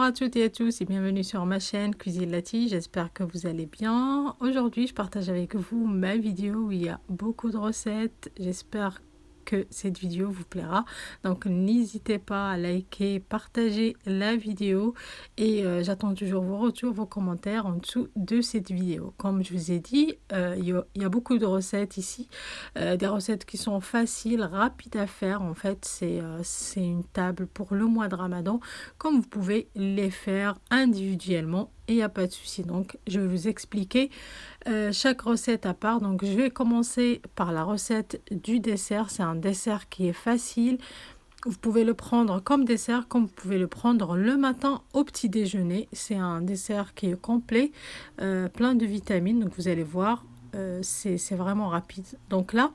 à toutes et à tous et bienvenue sur ma chaîne Cuisine Lati, j'espère que vous allez bien. Aujourd'hui je partage avec vous ma vidéo où il y a beaucoup de recettes, j'espère que cette vidéo vous plaira. Donc n'hésitez pas à liker, partager la vidéo et j'attends toujours vos retours, vos commentaires en dessous de cette vidéo. Comme je vous ai dit, il y a beaucoup de recettes ici, des recettes qui sont faciles, rapides à faire. En fait, c'est une table pour le mois de Ramadan, comme vous pouvez les faire individuellement et il n'y a pas de souci. Donc je vais vous expliquer chaque recette à part. Donc je vais commencer par la recette du dessert. C'est un dessert qui est facile. Vous pouvez le prendre comme dessert, comme vous pouvez le prendre le matin au petit déjeuner. C'est un dessert qui est complet, plein de vitamines. Donc vous allez voir, c'est vraiment rapide. Donc là,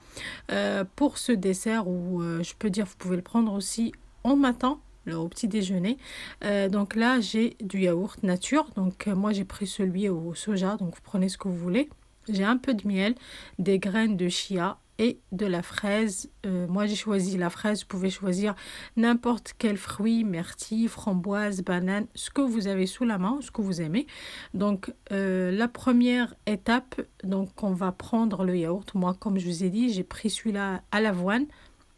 pour ce dessert, ou je peux dire, vous pouvez le prendre aussi en matin, au petit déjeuner. Donc là, j'ai du yaourt nature. Donc moi, j'ai pris celui au soja. Donc vous prenez ce que vous voulez. J'ai un peu de miel, des graines de chia et de la fraise. Moi, j'ai choisi la fraise. Vous pouvez choisir n'importe quel fruit, myrtille, framboise, banane, ce que vous avez sous la main, ce que vous aimez. Donc, la première étape, donc on va prendre le yaourt. Moi, comme je vous ai dit, j'ai pris celui-là à l'avoine.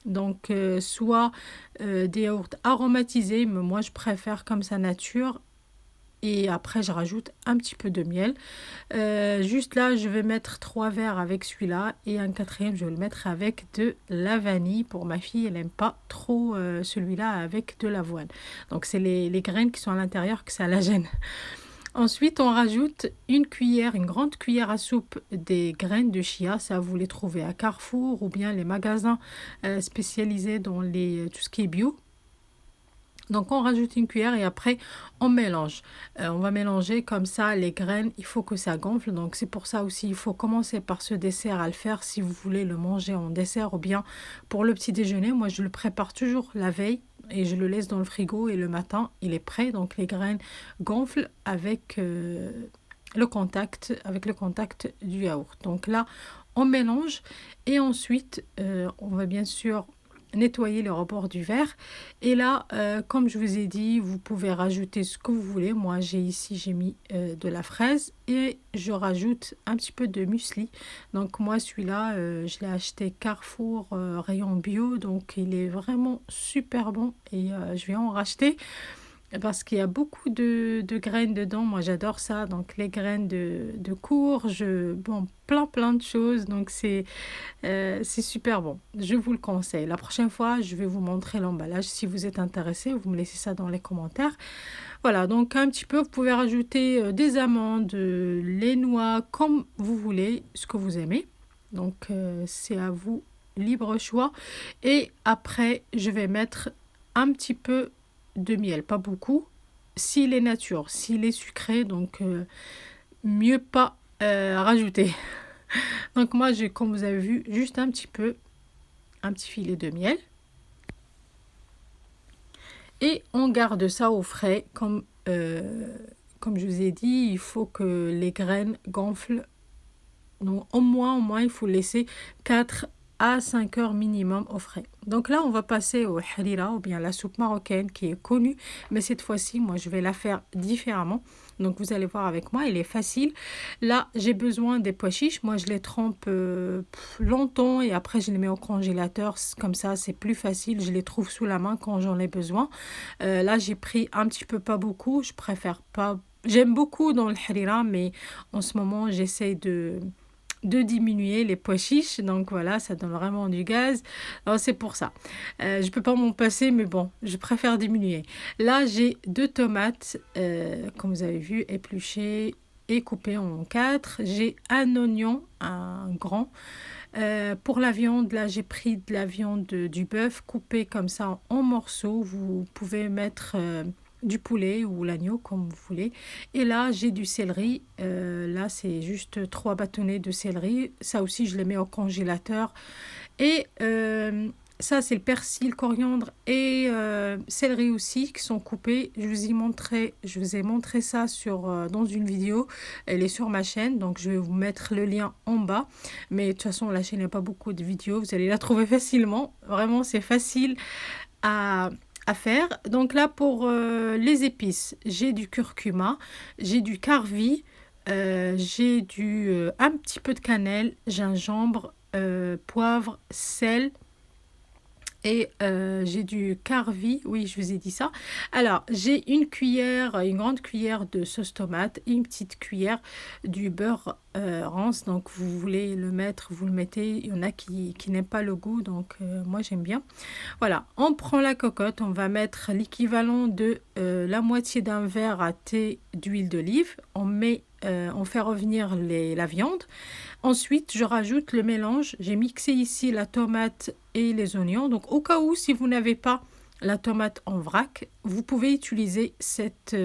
Donc, soit des yaourts aromatisés, mais moi, je préfère comme ça nature. Et après, je rajoute un petit peu de miel. Juste là, je vais mettre 3 verres avec celui-là. Et un quatrième, je vais le mettre avec de la vanille. Pour ma fille, elle n'aime pas trop celui-là avec de l'avoine. Donc, c'est les graines qui sont à l'intérieur que ça la gêne. Ensuite, on rajoute une grande cuillère à soupe des graines de chia. Ça, vous les trouvez à Carrefour ou bien les magasins spécialisés dans tout ce qui est bio. Donc, on rajoute une cuillère et après, on mélange. On va mélanger comme ça les graines. Il faut que ça gonfle. Donc, c'est pour ça aussi, il faut commencer par ce dessert à le faire si vous voulez le manger en dessert ou bien pour le petit déjeuner. Moi, je le prépare toujours la veille et je le laisse dans le frigo et le matin, il est prêt. Donc, les graines gonflent avec le contact du yaourt. Donc là, on mélange et ensuite, on va bien sûr nettoyer le rebord du verre. Et là, comme je vous ai dit, vous pouvez rajouter ce que vous voulez. Moi, j'ai mis de la fraise et je rajoute un petit peu de muesli. Donc moi, celui-là, je l'ai acheté Carrefour, rayon bio. Donc il est vraiment super bon et je vais en racheter. Parce qu'il y a beaucoup de graines dedans. Moi, j'adore ça. Donc, les graines de courge, bon, plein de choses. Donc, c'est super bon. Je vous le conseille. La prochaine fois, je vais vous montrer l'emballage. Si vous êtes intéressé, vous me laissez ça dans les commentaires. Voilà, donc un petit peu, vous pouvez rajouter des amandes, les noix, comme vous voulez, ce que vous aimez. Donc, c'est à vous, libre choix. Et après, je vais mettre un petit peu de miel, pas beaucoup. S'il est nature, s'il est sucré, donc mieux pas rajouter. Donc moi, j'ai, comme vous avez vu, juste un petit filet de miel. Et on garde ça au frais. Comme je vous ai dit, il faut que les graines gonflent. Donc au moins, il faut laisser 4 à 5 heures minimum au frais. Donc là, on va passer au harira ou bien la soupe marocaine qui est connue. Mais cette fois-ci, moi, je vais la faire différemment. Donc vous allez voir avec moi, elle est facile. Là, j'ai besoin des pois chiches. Moi, je les trempe longtemps et après, je les mets au congélateur. Comme ça, c'est plus facile. Je les trouve sous la main quand j'en ai besoin. Là, j'ai pris un petit peu, pas beaucoup. Je préfère pas. J'aime beaucoup dans le harira, mais en ce moment, j'essaie de diminuer les pois chiches. Donc voilà, ça donne vraiment du gaz. Alors c'est pour ça. Je peux pas m'en passer, mais bon, je préfère diminuer. Là, j'ai 2 tomates, comme vous avez vu, épluchées et coupées en 4. J'ai un oignon, un grand. Pour la viande, là, j'ai pris de la viande du bœuf coupée comme ça en morceaux. Vous pouvez mettre du poulet ou l'agneau comme vous voulez. Et là, j'ai du céleri. Là, c'est juste 3 bâtonnets de céleri. Ça aussi, je les mets au congélateur. Et ça, c'est le persil, coriandre et céleri aussi qui sont coupés. Je vous ai montré ça dans une vidéo. Elle est sur ma chaîne, donc je vais vous mettre le lien en bas. Mais de toute façon, la chaîne n'a pas beaucoup de vidéos. Vous allez la trouver facilement. Vraiment, c'est facile à à faire. Donc là, pour les épices, j'ai du curcuma, j'ai du carvi, j'ai un petit peu de cannelle, gingembre, poivre, sel. Et j'ai du carvi, oui, je vous ai dit ça. Alors, j'ai une grande cuillère de sauce tomate et une petite cuillère du beurre rance. Donc, vous voulez le mettre, vous le mettez. Il y en a qui n'aiment pas le goût, donc moi, j'aime bien. Voilà, on prend la cocotte, on va mettre l'équivalent de la moitié d'un verre à thé d'huile d'olive. On fait revenir la viande. Ensuite, je rajoute le mélange. J'ai mixé ici la tomate et les oignons. Donc, au cas où, si vous n'avez pas la tomate en vrac, vous pouvez utiliser cette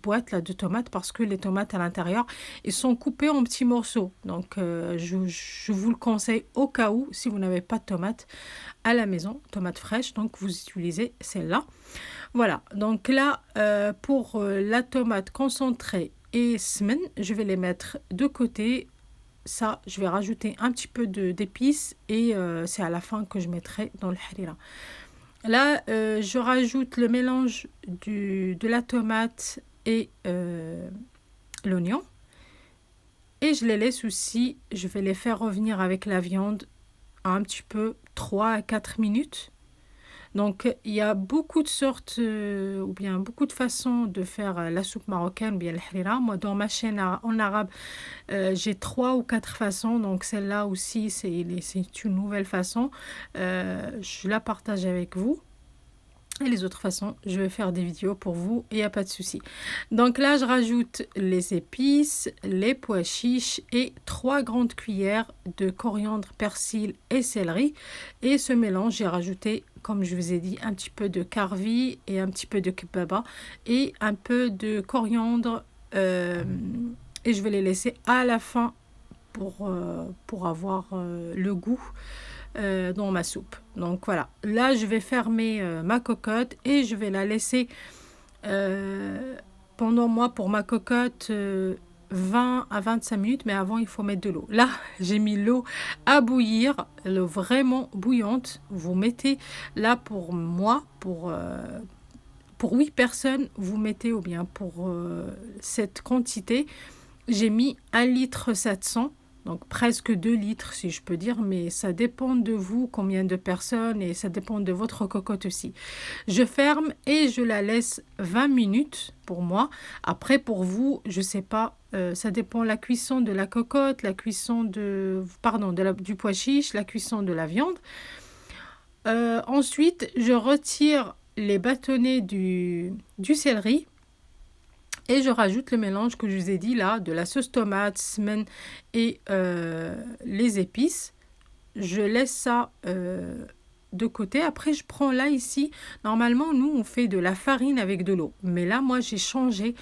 boîte-là de tomates parce que les tomates à l'intérieur, ils sont coupés en petits morceaux. Donc, je vous le conseille au cas où, si vous n'avez pas de tomates à la maison, tomates fraîches, donc vous utilisez celle-là. Voilà, donc là, pour la tomate concentrée et semaine, je vais les mettre de côté. Ça, je vais rajouter un petit peu d'épices et c'est à la fin que je mettrai dans le harira. Là, je rajoute le mélange de la tomate et l'oignon. Et je les laisse aussi, je vais les faire revenir avec la viande un petit peu 3 à 4 minutes. Donc, il y a beaucoup de sortes ou bien beaucoup de façons de faire la soupe marocaine ou bien le harira. Moi, dans ma chaîne en arabe, j'ai 3 ou 4 façons. Donc, celle-là aussi, c'est une nouvelle façon. Je la partage avec vous. Et les autres façons, je vais faire des vidéos pour vous, il n'y a pas de souci. Donc là, je rajoute les épices, les pois chiches et 3 grandes cuillères de coriandre, persil et céleri. Et ce mélange, j'ai rajouté, comme je vous ai dit, un petit peu de carvi et un petit peu de kebaba et un peu de coriandre. Et je vais les laisser à la fin pour avoir le goût dans ma soupe. Donc voilà, là je vais fermer ma cocotte et je vais la laisser pendant moi pour ma cocotte 20 à 25 minutes, mais avant il faut mettre de l'eau. Là j'ai mis l'eau à bouillir, l'eau vraiment bouillante. Vous mettez là pour moi, pour 8 personnes, vous mettez, ou bien pour cette quantité, j'ai mis 1 litre 700. Donc presque 2 litres si je peux dire, mais ça dépend de vous, combien de personnes, et ça dépend de votre cocotte aussi. Je ferme et je la laisse 20 minutes pour moi. Après pour vous, je sais pas, ça dépend la cuisson de la cocotte, la cuisson du pois chiche, la cuisson de la viande. Ensuite, je retire les bâtonnets du céleri. Et je rajoute le mélange que je vous ai dit là, de la sauce tomate, semaine et les épices. Je laisse ça de côté. Après, je prends là, ici, normalement, nous, on fait de la farine avec de l'eau. Mais là, moi, j'ai changé.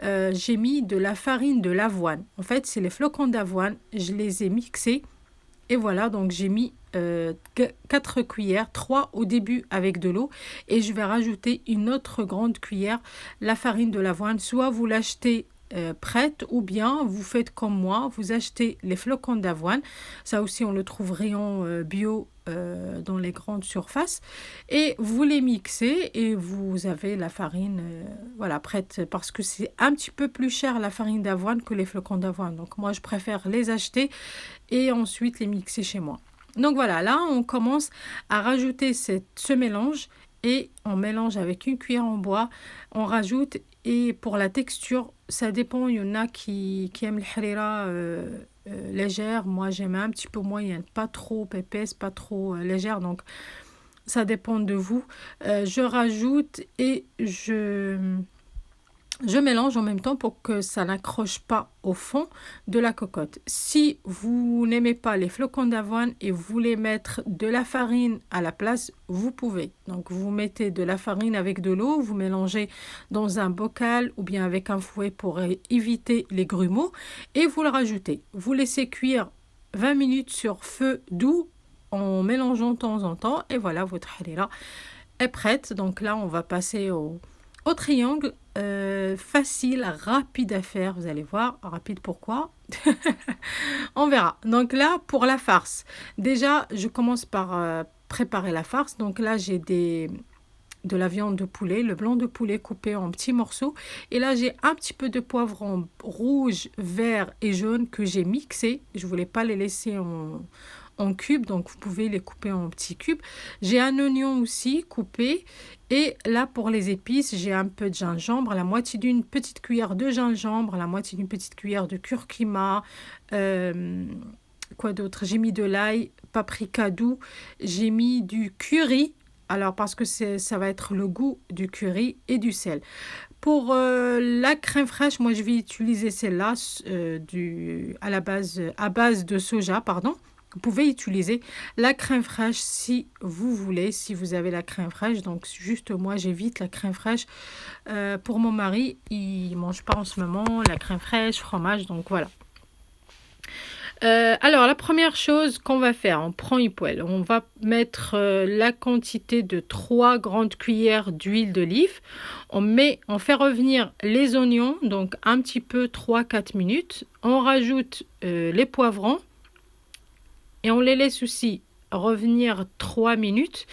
J'ai mis de la farine de l'avoine. En fait, c'est les flocons d'avoine. Je les ai mixés. Et voilà, donc j'ai mis 4 cuillères, 3 au début avec de l'eau. Et je vais rajouter une autre grande cuillère, la farine de l'avoine. Soit vous l'achetez prête ou bien vous faites comme moi, vous achetez les flocons d'avoine. Ça aussi, on le trouve rayon bio dans les grandes surfaces. Et vous les mixez et vous avez la farine voilà, prête. Parce que c'est un petit peu plus cher la farine d'avoine que les flocons d'avoine. Donc moi, je préfère les acheter et ensuite les mixer chez moi. Donc voilà, là on commence à rajouter ce mélange et on mélange avec une cuillère en bois. On rajoute, et pour la texture, ça dépend, il y en a qui aiment le harira légère. Moi j'aime un petit peu moyenne, pas trop épaisse, pas trop légère, donc ça dépend de vous. Je rajoute et je mélange en même temps pour que ça n'accroche pas au fond de la cocotte. Si vous n'aimez pas les flocons d'avoine et vous voulez mettre de la farine à la place, vous pouvez. Donc vous mettez de la farine avec de l'eau, vous mélangez dans un bocal ou bien avec un fouet pour éviter les grumeaux et vous le rajoutez. Vous laissez cuire 20 minutes sur feu doux en mélangeant de temps en temps et voilà, votre harira est prête. Donc là, on va passer au triangle. Facile, rapide à faire, vous allez voir, rapide pourquoi on verra. Donc là, pour la farce, déjà je commence par préparer la farce. Donc là j'ai de la viande de poulet, le blanc de poulet coupé en petits morceaux. Et là, j'ai un petit peu de poivron rouge, vert et jaune que j'ai mixé. Je voulais pas les laisser en cubes, donc vous pouvez les couper en petits cubes. J'ai un oignon aussi coupé. Et là, pour les épices, j'ai un peu de gingembre, la moitié d'une petite cuillère de gingembre, la moitié d'une petite cuillère de curcuma. Quoi d'autre? J'ai mis de l'ail, paprika doux. J'ai mis du curry. Alors, parce que ça va être le goût du curry et du sel. Pour la crème fraîche, moi, je vais utiliser celle-là à base de soja, pardon. Vous pouvez utiliser la crème fraîche si vous voulez, si vous avez la crème fraîche. Donc, juste moi, j'évite la crème fraîche. Pour mon mari, il ne mange pas en ce moment la crème fraîche, fromage, donc voilà. Alors, la première chose qu'on va faire, on prend une poêle. On va mettre la quantité de 3 grandes cuillères d'huile d'olive. On fait revenir les oignons, donc un petit peu 3-4 minutes. On rajoute les poivrons et on les laisse aussi revenir 3 minutes.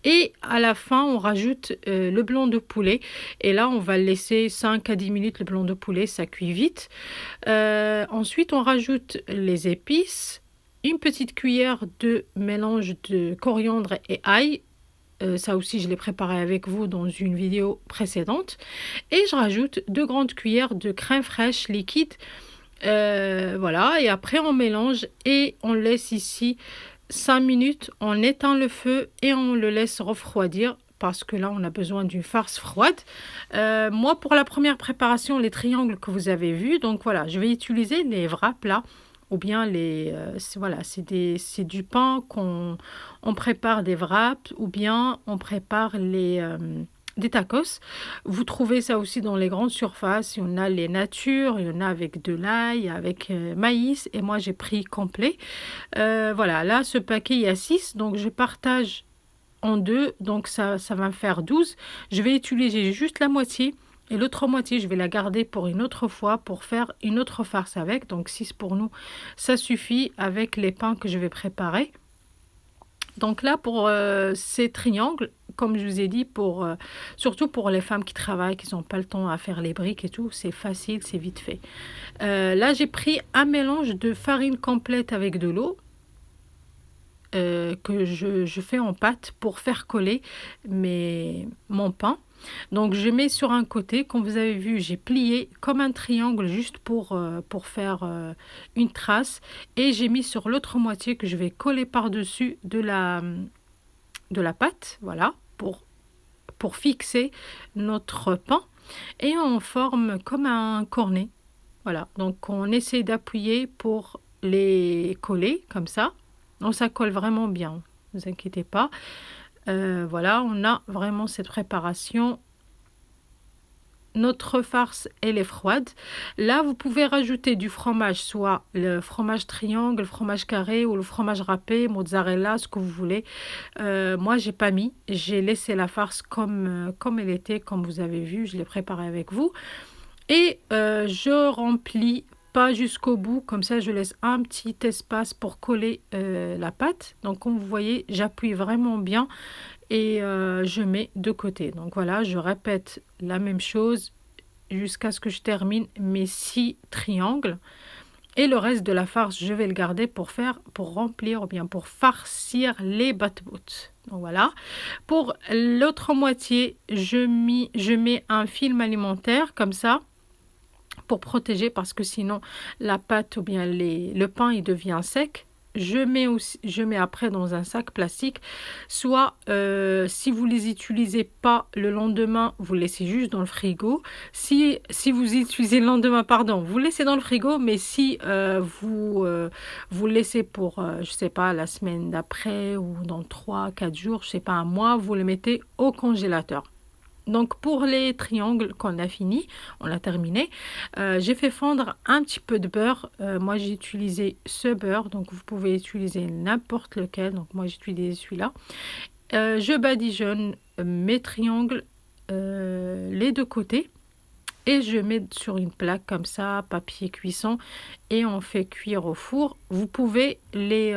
Et à la fin, on rajoute le blanc de poulet. Et là, on va le laisser 5 à 10 minutes, le blanc de poulet, ça cuit vite. Ensuite, on rajoute les épices, une petite cuillère de mélange de coriandre et ail. Ça aussi, je l'ai préparé avec vous dans une vidéo précédente. Et je rajoute 2 grandes cuillères de crème fraîche liquide. Voilà, et après, on mélange et on laisse ici 5 minutes. On éteint le feu et on le laisse refroidir. Parce que là, on a besoin d'une farce froide. Moi, pour la première préparation, les triangles que vous avez vus, donc voilà, je vais utiliser les wraps là, ou bien c'est du pain qu'on prépare des wraps, ou bien on prépare des tacos. Vous trouvez ça aussi dans les grandes surfaces. Il y en a les natures, il y en a avec de l'ail, avec maïs, et moi j'ai pris complet. Voilà, là, ce paquet, il y a 6, donc je partage en 2, donc ça va me faire 12. Je vais utiliser juste la moitié et l'autre moitié, je vais la garder pour une autre fois pour faire une autre farce avec. Donc 6 pour nous, ça suffit avec les pains que je vais préparer. Donc là, pour ces triangles, comme je vous ai dit, surtout pour les femmes qui travaillent, qui n'ont pas le temps à faire les briques et tout, c'est facile, c'est vite fait. Là, j'ai pris un mélange de farine complète avec de l'eau. Que je fais en pâte pour faire coller mon pain. Donc je mets sur un côté, comme vous avez vu, j'ai plié comme un triangle juste pour faire une trace, et j'ai mis sur l'autre moitié que je vais coller par-dessus de la pâte, voilà, pour fixer notre pain, et on forme comme un cornet. Voilà, donc on essaie d'appuyer pour les coller comme ça. Donc ça colle vraiment bien, ne vous inquiétez pas. Voilà, on a vraiment cette préparation. Notre farce, elle est froide. Là, vous pouvez rajouter du fromage, soit le fromage triangle, le fromage carré ou le fromage râpé, mozzarella, ce que vous voulez. Moi, j'ai pas mis. J'ai laissé la farce comme elle était, comme vous avez vu. Je l'ai préparée avec vous. Et je remplis pas jusqu'au bout, comme ça je laisse un petit espace pour coller la pâte. Donc comme vous voyez, j'appuie vraiment bien et je mets de côté. Donc voilà, je répète la même chose jusqu'à ce que je termine mes 6 triangles. Et le reste de la farce, je vais le garder pour remplir ou bien pour farcir les bat-boutes. Donc voilà. Pour l'autre moitié, je mets un film alimentaire comme ça, pour protéger, parce que sinon la pâte ou bien le pain il devient sec. Je mets après dans un sac plastique, soit si vous les utilisez pas le lendemain, vous laissez juste dans le frigo. Si vous utilisez le lendemain, pardon, vous laissez dans le frigo, mais si vous laissez pour je sais pas, la semaine d'après ou dans 3-4 jours, je sais pas, un mois, vous le mettez au congélateur. Donc pour les triangles qu'on a fini, on a terminé, j'ai fait fondre un petit peu de beurre. Moi j'ai utilisé ce beurre, donc vous pouvez utiliser n'importe lequel. Donc moi j'ai utilisé celui-là. Je badigeonne mes triangles, les deux côtés, et je mets sur une plaque comme ça, papier cuisson, et on fait cuire au four. Vous pouvez les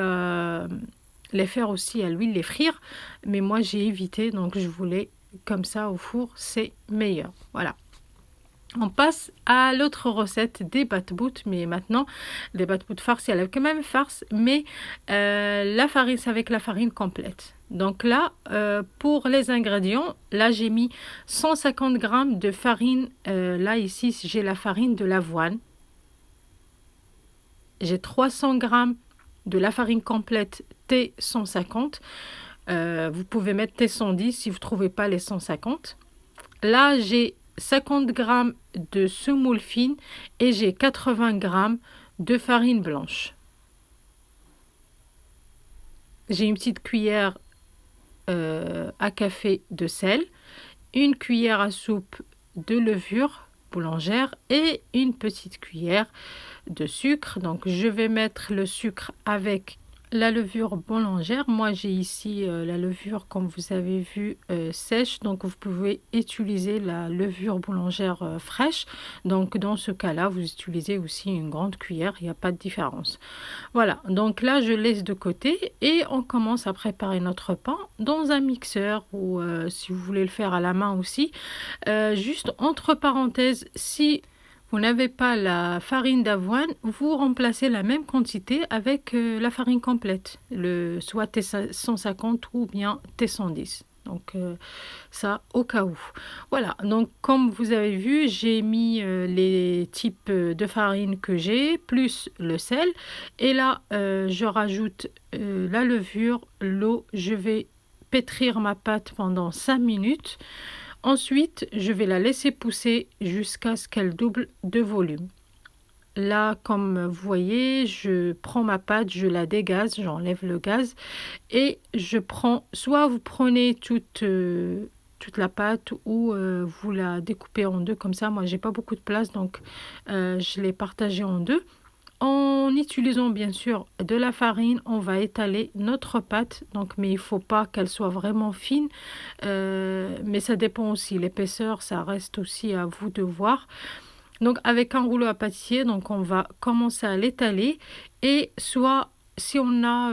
faire aussi à l'huile, les frire, mais moi j'ai évité, donc je voulais comme ça au four, c'est meilleur. Voilà. On passe à l'autre recette des batbout, mais maintenant, des batbout farce, il y a quand même farce, mais la farine, c'est avec la farine complète. Donc là, pour les ingrédients, là j'ai mis 150 g de farine. Là ici, j'ai la farine de l'avoine. J'ai 300 g de la farine complète T150. Vous pouvez mettre T110 si vous ne trouvez pas les 150. Là, j'ai 50 g de semoule fine et j'ai 80 g de farine blanche. J'ai une petite cuillère à café de sel, une cuillère à soupe de levure boulangère et une petite cuillère de sucre. Donc je vais mettre le sucre avec la levure boulangère. Moi j'ai ici la levure, comme vous avez vu, sèche, donc vous pouvez utiliser la levure boulangère fraîche. Donc dans ce cas là vous utilisez aussi une grande cuillère, il n'y a pas de différence. Voilà, donc là je laisse de côté et on commence à préparer notre pain dans un mixeur ou si vous voulez le faire à la main aussi. Juste entre parenthèses, si vous n'avez pas la farine d'avoine, vous remplacez la même quantité avec la farine complète, soit T150 ou bien T110. Donc ça au cas où. Voilà, donc comme vous avez vu, j'ai mis les types de farine que j'ai, plus le sel. Et là, je rajoute la levure, l'eau. Je vais pétrir ma pâte pendant 5 minutes. Ensuite, je vais la laisser pousser jusqu'à ce qu'elle double de volume. Là, comme vous voyez, je prends ma pâte, je la dégaze, j'enlève le gaz et je prends, soit vous prenez toute la pâte ou vous la découpez en deux comme ça. Moi, j'ai pas beaucoup de place, donc je l'ai partagée en deux. En utilisant bien sûr de la farine, on va étaler notre pâte, donc, mais il ne faut pas qu'elle soit vraiment fine, mais ça dépend aussi, l'épaisseur, ça reste aussi à vous de voir. Donc avec un rouleau à pâtissier, donc on va commencer à l'étaler et soit si on a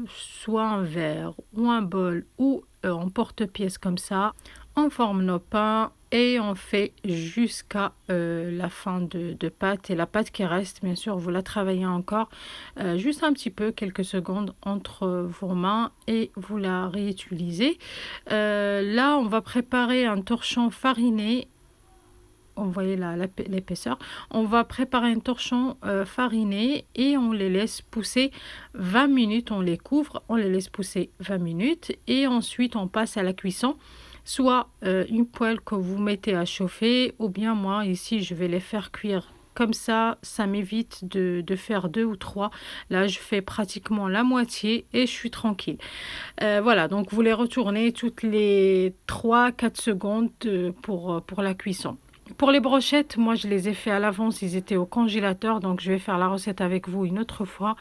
soit un verre ou un bol ou en porte-pièce comme ça, on forme nos pains et on fait jusqu'à la fin de pâte. Et la pâte qui reste, bien sûr, vous la travaillez encore juste un petit peu, quelques secondes entre vos mains et vous la réutilisez. Là, on va préparer un torchon fariné. On voyait l'épaisseur. On va préparer un torchon fariné et on les laisse pousser 20 minutes. On les couvre, on les laisse pousser 20 minutes et ensuite on passe à la cuisson. Soit une poêle que vous mettez à chauffer ou bien moi ici je vais les faire cuire comme ça m'évite de faire 2 ou 3. Là je fais pratiquement la moitié et je suis tranquille. Voilà, donc vous les retournez toutes les 3-4 secondes pour la cuisson. Pour les brochettes, moi je les ai fait à l'avance, ils étaient au congélateur, donc je vais faire la recette avec vous une autre fois,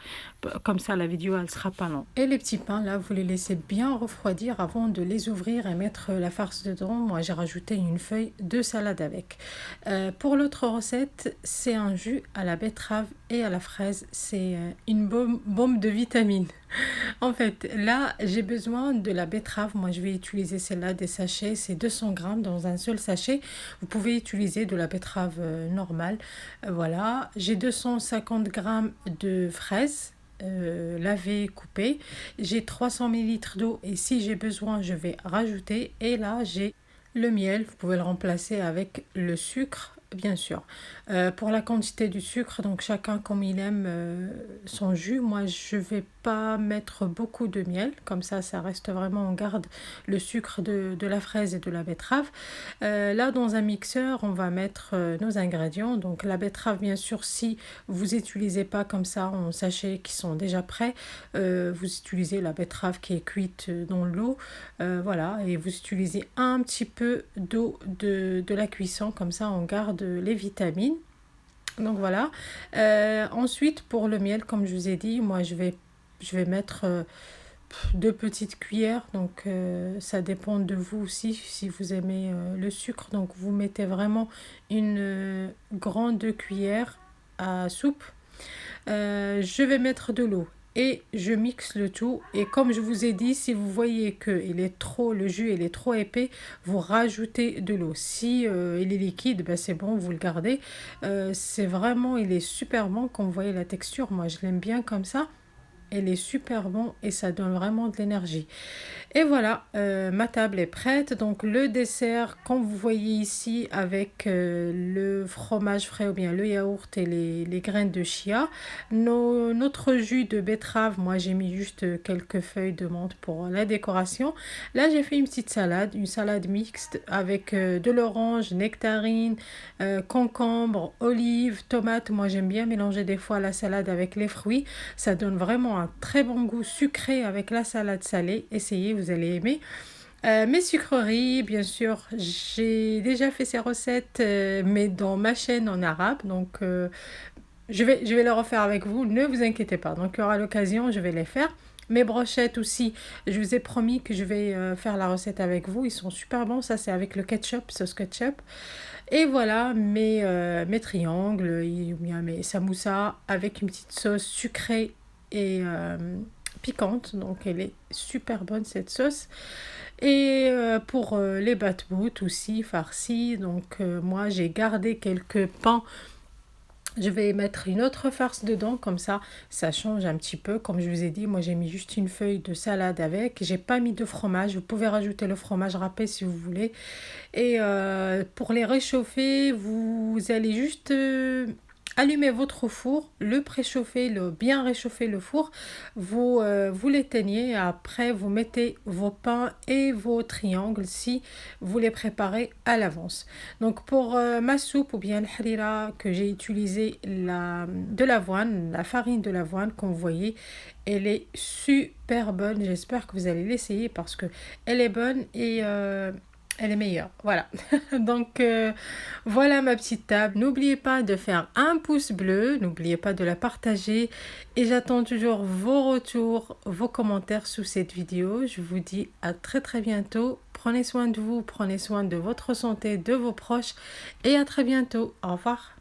comme ça la vidéo elle sera pas longue. Et les petits pains là, vous les laissez bien refroidir avant de les ouvrir et mettre la farce dedans. Moi j'ai rajouté une feuille de salade avec. Pour l'autre recette, c'est un jus à la betterave et à la fraise, c'est une bombe de vitamines. En fait, là, j'ai besoin de la betterave. Moi, je vais utiliser celle-là, des sachets. C'est 200 grammes dans un seul sachet. Vous pouvez utiliser de la betterave normale. Voilà. J'ai 250 grammes de fraises lavées, coupées. J'ai 300 ml d'eau et si j'ai besoin, je vais rajouter. Et là, j'ai le miel. Vous pouvez le remplacer avec le sucre. Bien sûr. Pour la quantité du sucre, donc chacun comme il aime son jus. Moi, je vais pas mettre beaucoup de miel. Comme ça reste vraiment, on garde le sucre de la fraise et de la betterave. Là, dans un mixeur, on va mettre nos ingrédients. Donc la betterave, bien sûr, si vous utilisez pas comme ça en sachets qui sont déjà prêts, vous utilisez la betterave qui est cuite dans l'eau. Voilà, et vous utilisez un petit peu d'eau de la cuisson. Comme ça, on garde les vitamines. Donc voilà. Ensuite, pour le miel, comme je vous ai dit, moi je vais mettre 2 petites cuillères. Donc ça dépend de vous aussi si vous aimez le sucre. Donc vous mettez vraiment une grande cuillère à soupe. Je vais mettre de l'eau et je mixe le tout. Et comme je vous ai dit, si vous voyez que le jus il est trop épais, vous rajoutez de l'eau. Si il est liquide, ben c'est bon, vous le gardez. C'est vraiment, il est super bon. Comme vous voyez la texture, moi je l'aime bien comme ça. Elle est super bon et ça donne vraiment de l'énergie. Et voilà, ma table est prête. Donc le dessert, comme vous voyez ici, avec le fromage frais ou bien le yaourt et les graines de chia. Notre jus de betterave, moi j'ai mis juste quelques feuilles de menthe pour la décoration. Là j'ai fait une petite salade, une salade mixte avec de l'orange, nectarine, concombre, olives, tomates. Moi j'aime bien mélanger des fois la salade avec les fruits. Ça donne vraiment un très bon goût sucré avec la salade salée. Essayez, vous allez aimer. Mes sucreries, bien sûr, j'ai déjà fait ces recettes, mais dans ma chaîne en arabe. Donc, je vais les refaire avec vous. Ne vous inquiétez pas. Donc, il y aura l'occasion, je vais les faire. Mes brochettes aussi, je vous ai promis que je vais faire la recette avec vous. Ils sont super bons. Ça, c'est avec le ketchup, sauce ketchup. Et voilà mes triangles, ou bien mes samoussas avec une petite sauce sucrée et piquante. Donc, elle est super bonne cette sauce. Et pour les batmout aussi farcis, donc moi j'ai gardé quelques pains. Je vais mettre une autre farce dedans, comme ça change un petit peu. Comme je vous ai dit, moi j'ai mis juste une feuille de salade avec. J'ai pas mis de fromage. Vous pouvez rajouter le fromage râpé si vous voulez. Et pour les réchauffer, vous allez juste allumer votre four, le préchauffer, bien réchauffer le four. Vous l'éteignez. Après, vous mettez vos pains et vos triangles si vous les préparez à l'avance. Donc pour ma soupe ou bien le harira que j'ai utilisé de l'avoine, la farine de l'avoine, comme vous voyez, elle est super bonne. J'espère que vous allez l'essayer parce que elle est bonne et elle est meilleure. Voilà. Donc, voilà ma petite table. N'oubliez pas de faire un pouce bleu. N'oubliez pas de la partager. Et j'attends toujours vos retours, vos commentaires sous cette vidéo. Je vous dis à très très bientôt. Prenez soin de vous, prenez soin de votre santé, de vos proches. Et à très bientôt. Au revoir.